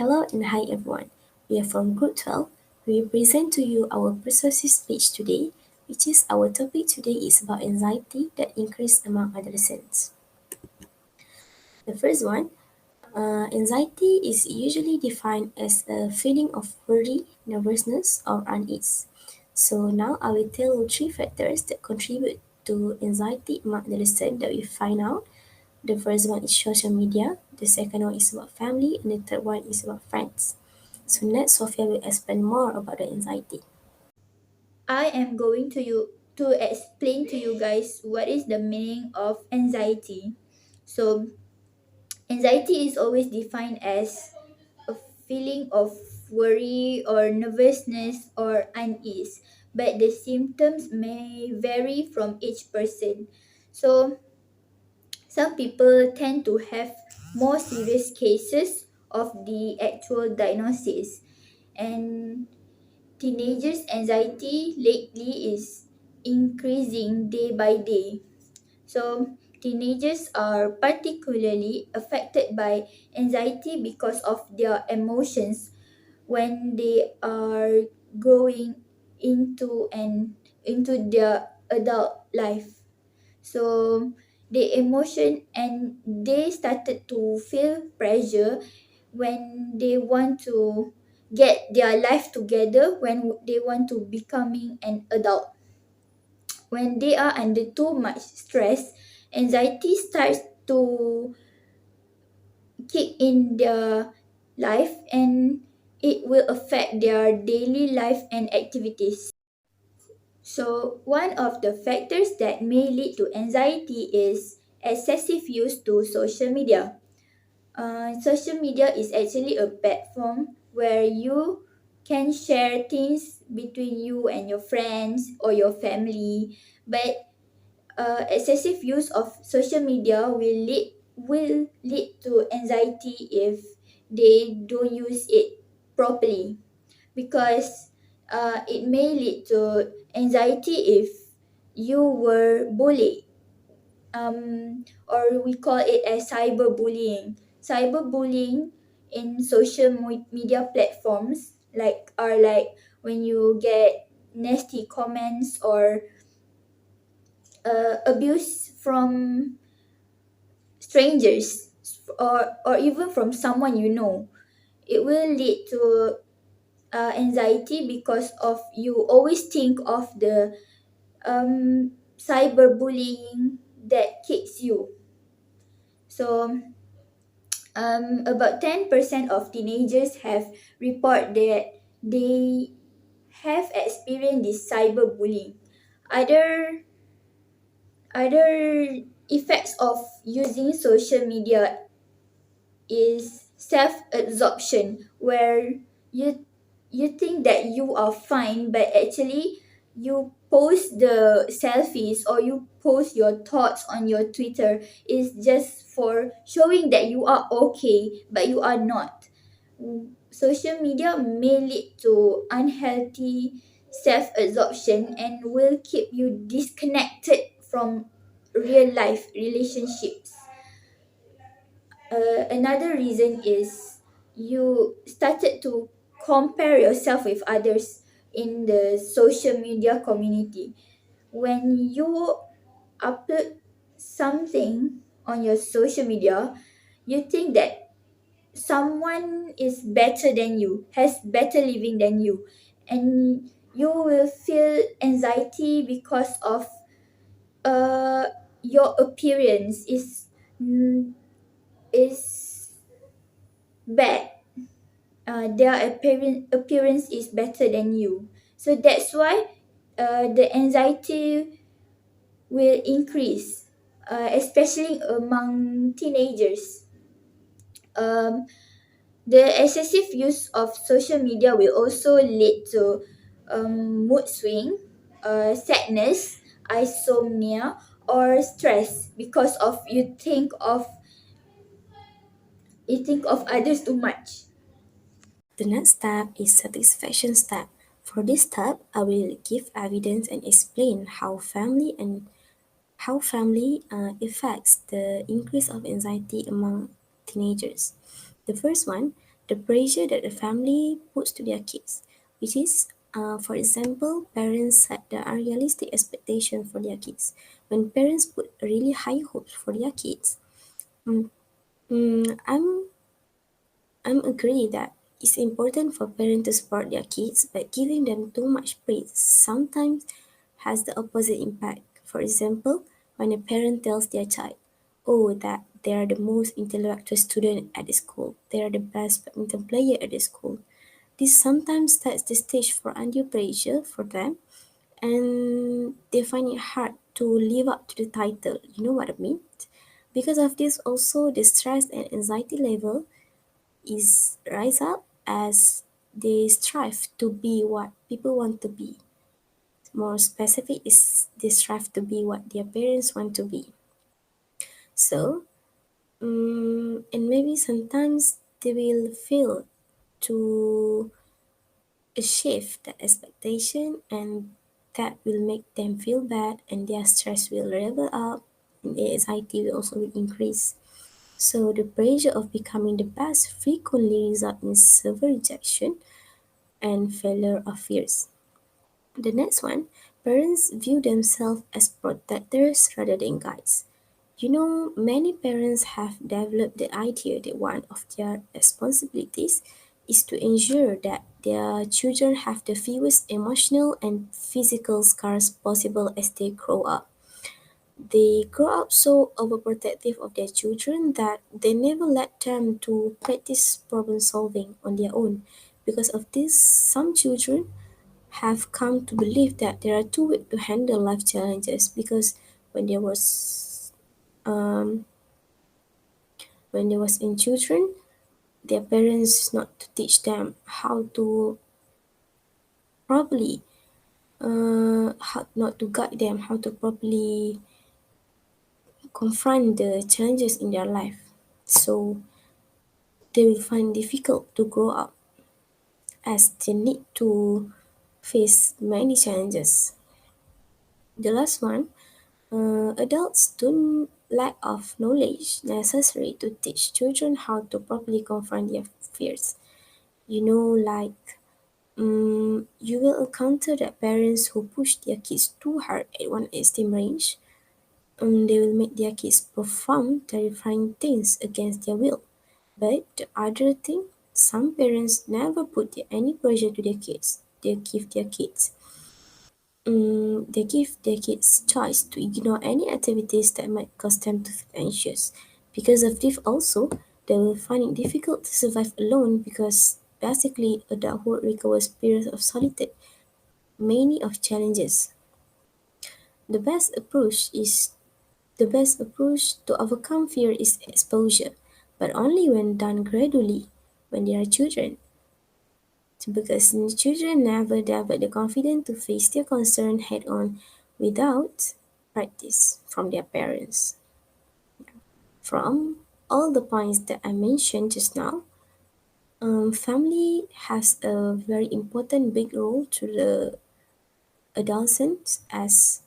Hello and hi everyone. We are from Group 12. We present to you our persuasive speech today, which is our topic today is about anxiety that increase among adolescents. The first one, anxiety is usually defined as a feeling of worry, nervousness, or unease. So now I will tell you three factors that contribute to anxiety among adolescents that we find out. The first one is social media, the second one is about family, and the third one is about friends. So next, Sophia will explain more about the anxiety. I am going to explain to you guys what is the meaning of anxiety. So, anxiety is always defined as a feeling of worry or nervousness or unease, but the symptoms may vary from each person. So, some people tend to have more serious cases of the actual diagnosis, and teenagers' anxiety lately is increasing day by day. So, teenagers are particularly affected by anxiety because of their emotions when they are growing into their adult life. So, the emotion and they started to feel pressure when they want to get their life together, when they want to becoming an adult. When they are under too much stress, anxiety starts to kick in their life, and it will affect their daily life and activities. So one of the factors that may lead to anxiety is excessive use to social media. Social media is actually a platform where you can share things between you and your friends or your family, but excessive use of social media will lead to anxiety if they don't use it properly, because it may lead to anxiety if you were bullied, or we call it as cyberbullying. Cyberbullying in social media platforms like when you get nasty comments or abuse from strangers, or even from someone you know. It will lead to anxiety because of you always think of the cyberbullying that kicks you. So about 10% of teenagers have report that they have experienced this cyberbullying. Other other effects of using social media is self-absorption, where you think that you are fine, but actually you post the selfies or you post your thoughts on your Twitter is just for showing that you are okay, but you are not. Social media may lead to unhealthy self-absorption and will keep you disconnected from real life relationships. Another reason is you started to compare yourself with others in the social media community. When you upload something on your social media, you think that someone is better than you, has better living than you, and you will feel anxiety because of uh your appearance is bad. Their appearance is better than you. So that's why the anxiety will increase, especially among teenagers. Um, the excessive use of social media will also lead to mood swing, sadness, insomnia, or stress because of you think of others too much. The next step is satisfaction step. For this step, I will give evidence and explain how family affects the increase of anxiety among teenagers. The first one, The pressure that the family puts to their kids, which is, for example, parents set the unrealistic expectation for their kids. When parents put really high hopes for their kids, mm, mm, I'm I'm agree that it's important for parents to support their kids, but giving them too much praise sometimes has the opposite impact. For example, when a parent tells their child, "Oh, that they are the most intellectual student at the school, they are the best badminton player at the school." This sometimes sets the stage for undue pressure for them, and they find it hard to live up to the title. You know what I mean? Because of this, also the stress and anxiety level is rise up as they strive to be what people want to be. More specific is they strive to be what their parents want to be. So, and maybe sometimes they will fail to achieve the expectation, and that will make them feel bad, and their stress will level up, and their anxiety will also increase. So the pressure of becoming the best frequently results in severe rejection and failure of fears. The next one, parents view themselves as protectors rather than guides. You know, many parents have developed the idea that one of their responsibilities is to ensure that their children have the fewest emotional and physical scars possible as they grow up. They grow up so overprotective of their children that they never let them to practice problem solving on their own. Because of this, some children have come to believe that they are too weak to handle life challenges because when they was um, when they was in children, their parents not to teach them how to properly how not to guide them how to properly confront the challenges in their life. So they will find difficult to grow up as they need to face many challenges. The last one, adults don't lack of knowledge necessary to teach children how to properly confront their fears. You know, like you will encounter that parents who push their kids too hard at one extreme range, they will make their kids perform terrifying things against their will. But the other thing, some parents never put any pressure to their kids. They give their kids choice to ignore any activities that might cause them to feel anxious. Because of this also, they will find it difficult to survive alone because basically adulthood requires periods of solitude, many of challenges. The best approach is the best approach to overcome fear is exposure, but only when done gradually when they are children. Because children never develop the confidence to face their concern head on without practice from their parents. From all the points that I mentioned just now, family has a very important big role to the adolescents as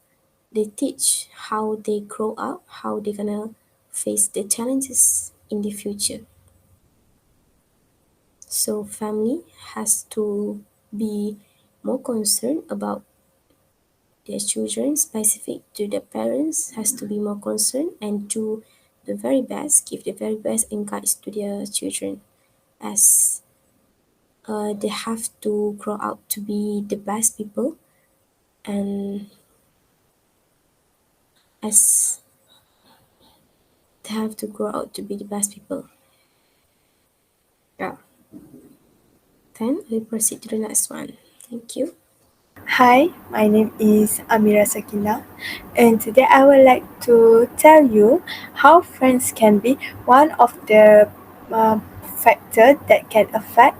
they teach how they grow up, how they're gonna face the challenges in the future. So family has to be more concerned about their children, specific to the parents, has to be more concerned and do the very best, give the very best and guides to their children as they have to grow up to be the best people and as they have to grow out to be the best people. Yeah. Then we proceed to the next one. Thank you. Hi, my name is Amira Sakina, and today I would like to tell you how friends can be one of the factors that can affect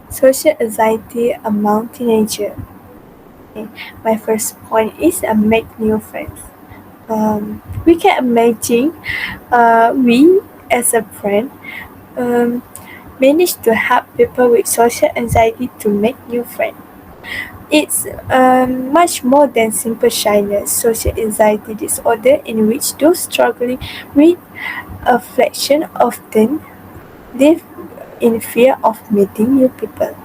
social anxiety among teenagers. Okay. My first point is make new friends. We can imagine we as a friend um, manage to help people with social anxiety to make new friends. It's much more than simple shyness, social anxiety disorder in which those struggling with affliction often live in fear of meeting new people.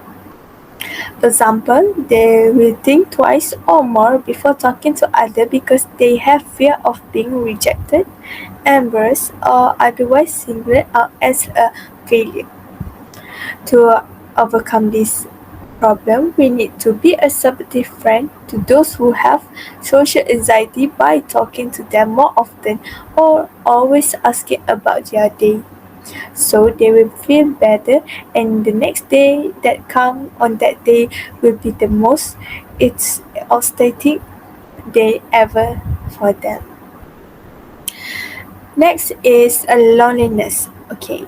Example, they will think twice or more before talking to others because they have fear of being rejected, embarrassed, or otherwise singled out as a failure. To overcome this problem, we need to be a supportive friend to those who have social anxiety by talking to them more often or always asking about their day so they will feel better and the next day that come on that day will be the most it's outstanding day ever for them. Next is a loneliness. Okay.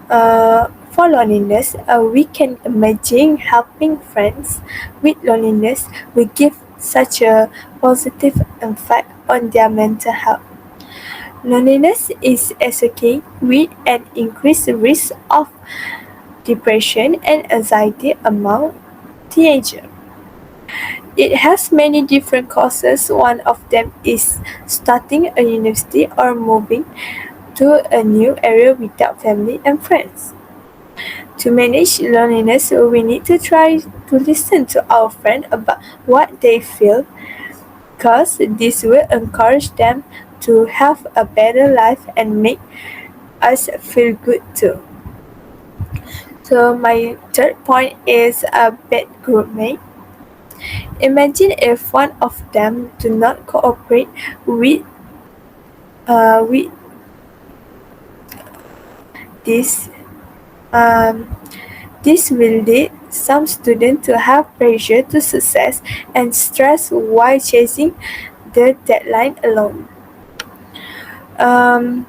For loneliness, we can imagine helping friends with loneliness will give such a positive effect on their mental health. Loneliness is associated with an increased risk of depression and anxiety among teenagers. It has many different causes. One of them is starting a university or moving to a new area without family and friends. To manage loneliness, we need to try to listen to our friend about what they feel because this will encourage them to have a better life and make us feel good too. So my third point is a bad groupmate. Imagine if one of them do not cooperate with with this. Um, this will lead some students to have pressure to success and stress while chasing the deadline alone. Um,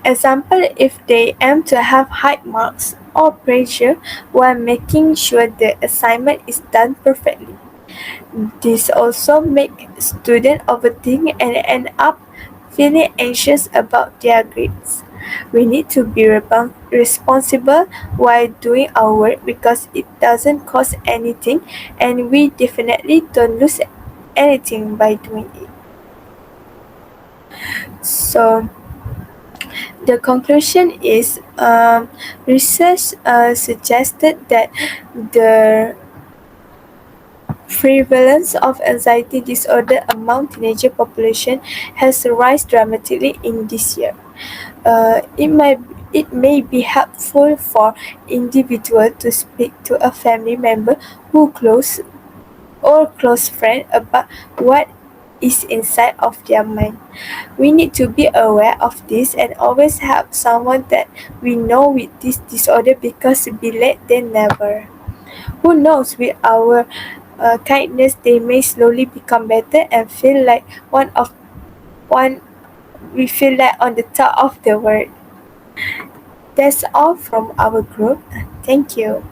Example, if they aim to have high marks or pressure while making sure the assignment is done perfectly. This also makes students overthink and end up feeling anxious about their grades. We need to be responsible while doing our work because it doesn't cost anything and we definitely don't lose anything by doing it. So the conclusion is research suggested that the prevalence of anxiety disorder among teenager population has risen dramatically in this year. It may be helpful for individual to speak to a family member who close friend about what is inside of their mind. We need to be aware of this and always have someone that we know with this disorder because be late than never. Who knows, with our kindness, they may slowly become better and feel like one. We feel like on the top of the world. That's all from our group. Thank you.